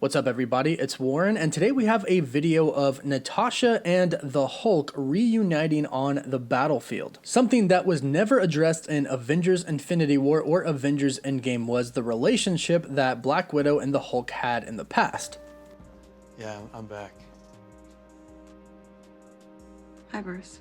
What's up everybody, it's Warren, and today we have a video of Natasha and the Hulk reuniting on the battlefield. Something that was never addressed in Avengers Infinity War or Avengers Endgame was the relationship that Black Widow and the Hulk had in the past. Yeah, I'm back. Hi, Bruce.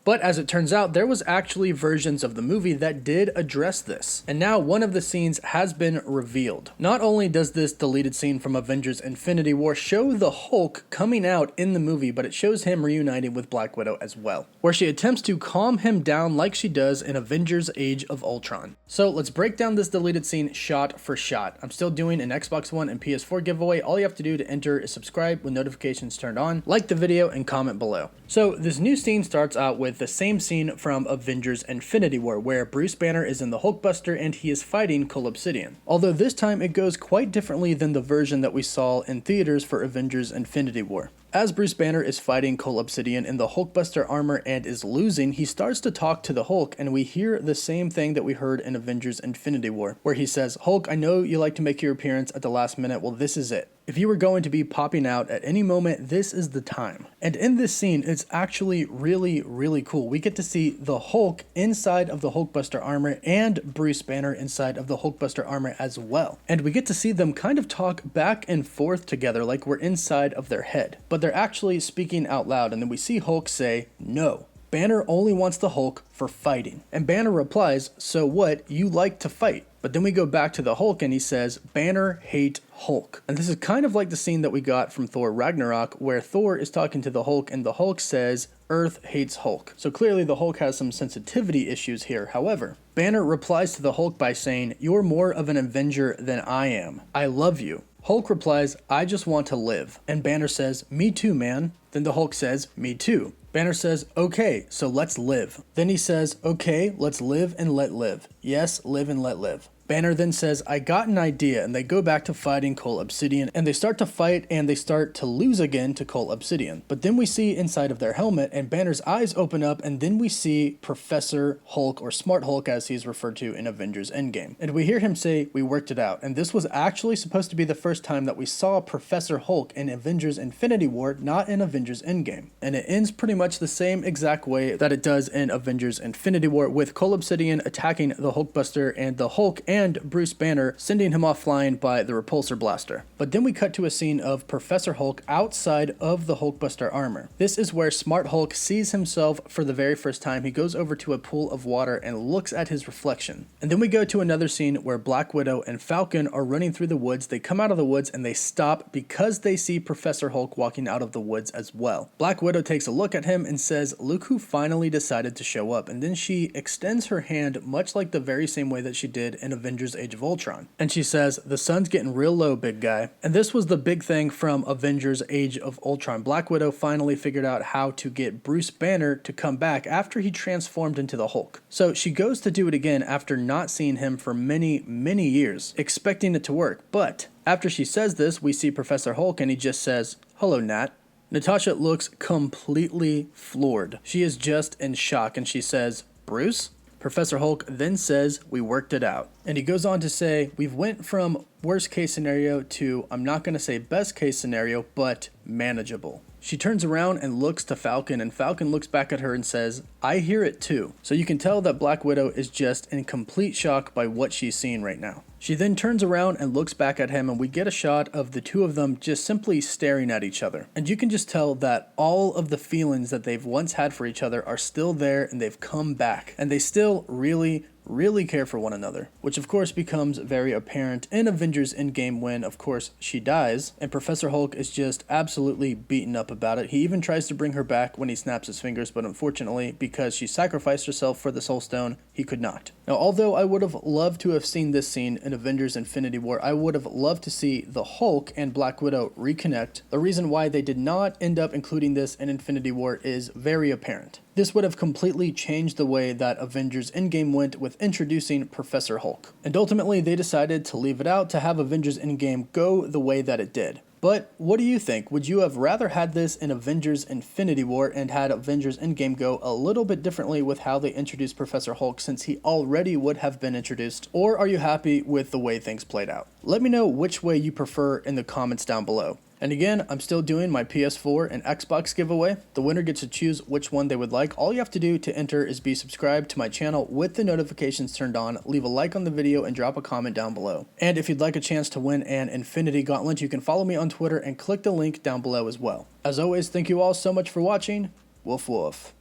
But as it turns out, there was actually versions of the movie that did address this. And now one of the scenes has been revealed. Not only does this deleted scene from Avengers Infinity War show the Hulk coming out in the movie, but it shows him reuniting with Black Widow as well, where she attempts to calm him down like she does in Avengers Age of Ultron. So let's break down this deleted scene shot for shot. I'm still doing an Xbox One and PS4 giveaway. All you have to do to enter is subscribe with notifications turned on, like the video, and comment below. So this new scene starts out with the same scene from Avengers Infinity War, where Bruce Banner is in the Hulkbuster and he is fighting Cole Obsidian. Although this time it goes quite differently than the version that we saw in theaters for Avengers Infinity War. As Bruce Banner is fighting Cole Obsidian in the Hulkbuster armor and is losing, he starts to talk to the Hulk, and we hear the same thing that we heard in Avengers Infinity War, where he says, "Hulk, I know you like to make your appearance at the last minute. Well, this is it. If you were going to be popping out at any moment, this is the time." And in this scene, it's actually really cool. We get to see the Hulk inside of the Hulkbuster armor and Bruce Banner inside of the Hulkbuster armor as well. And we get to see them kind of talk back and forth together like we're inside of their head. But they're actually speaking out loud, and then we see Hulk say, "No. Banner only wants the Hulk for fighting." And Banner replies, "So what? You like to fight." But then we go back to the Hulk and he says, "Banner hate Hulk." And this is kind of like the scene that we got from Thor Ragnarok, where Thor is talking to the Hulk and the Hulk says, "Earth hates Hulk." So clearly the Hulk has some sensitivity issues here. However, Banner replies to the Hulk by saying, "You're more of an Avenger than I am. I love you." Hulk replies, "I just want to live." And Banner says, "Me too, man." Then the Hulk says, "Me too." Banner says, "Okay, so let's live." Then he says, "Okay, let's live and let live. Yes, live and let live." Banner then says, "I got an idea," and they go back to fighting Cole Obsidian, and they start to fight and they start to lose again to Cole Obsidian. But then we see inside of their helmet and Banner's eyes open up, and then we see Professor Hulk, or Smart Hulk as he's referred to in Avengers Endgame. And we hear him say, "We worked it out." And this was actually supposed to be the first time that we saw Professor Hulk in Avengers Infinity War, not in Avengers Endgame. And it ends pretty much the same exact way that it does in Avengers Infinity War, with Cole Obsidian attacking the Hulkbuster and the Hulk and Bruce Banner sending him off flying by the repulsor blaster. But then we cut to a scene of Professor Hulk outside of the Hulkbuster armor. This is where Smart Hulk sees himself for the very first time. He goes over to a pool of water and looks at his reflection. And then we go to another scene where Black Widow and Falcon are running through the woods. They come out of the woods and they stop because they see Professor Hulk walking out of the woods as well. Black Widow takes a look at him and says, "Look who finally decided to show up." And then she extends her hand much like the very same way that she did in Avengers Age of Ultron. And she says, "The sun's getting real low, big guy." And this was the big thing from Avengers Age of Ultron. Black Widow finally figured out how to get Bruce Banner to come back after he transformed into the Hulk. So she goes to do it again after not seeing him for many years, expecting it to work. But after she says this, we see Professor Hulk and he just says, "Hello, Nat." Natasha looks completely floored. She is just in shock and she says, "Bruce?" Professor Hulk then says, "We worked it out." And he goes on to say, "We've went from worst case scenario to, I'm not going to say best case scenario, but manageable." She turns around and looks to Falcon, and Falcon looks back at her and says, "I hear it too." So you can tell that Black Widow is just in complete shock by what she's seeing right now. She then turns around and looks back at him, and we get a shot of the two of them just simply staring at each other. And you can just tell that all of the feelings that they've once had for each other are still there, and they've come back. And they still really care for one another, which of course becomes very apparent in Avengers Endgame when, of course, she dies, and Professor Hulk is just absolutely beaten up about it. He even tries to bring her back when he snaps his fingers, but unfortunately, because she sacrificed herself for the Soul Stone, he could not. Now, although I would have loved to have seen this scene in Avengers Infinity War, I would have loved to see the Hulk and Black Widow reconnect. The reason why they did not end up including this in Infinity War is very apparent. This would have completely changed the way that Avengers Endgame went with introducing Professor Hulk. And ultimately, they decided to leave it out to have Avengers Endgame go the way that it did. But what do you think? Would you have rather had this in Avengers Infinity War and had Avengers Endgame go a little bit differently with how they introduced Professor Hulk since he already would have been introduced? Or are you happy with the way things played out? Let me know which way you prefer in the comments down below. And again, I'm still doing my PS4 and Xbox giveaway. The winner gets to choose which one they would like. All you have to do to enter is be subscribed to my channel with the notifications turned on, leave a like on the video, and drop a comment down below. And if you'd like a chance to win an Infinity Gauntlet, you can follow me on Twitter and click the link down below as well. As always, thank you all so much for watching. Woof woof.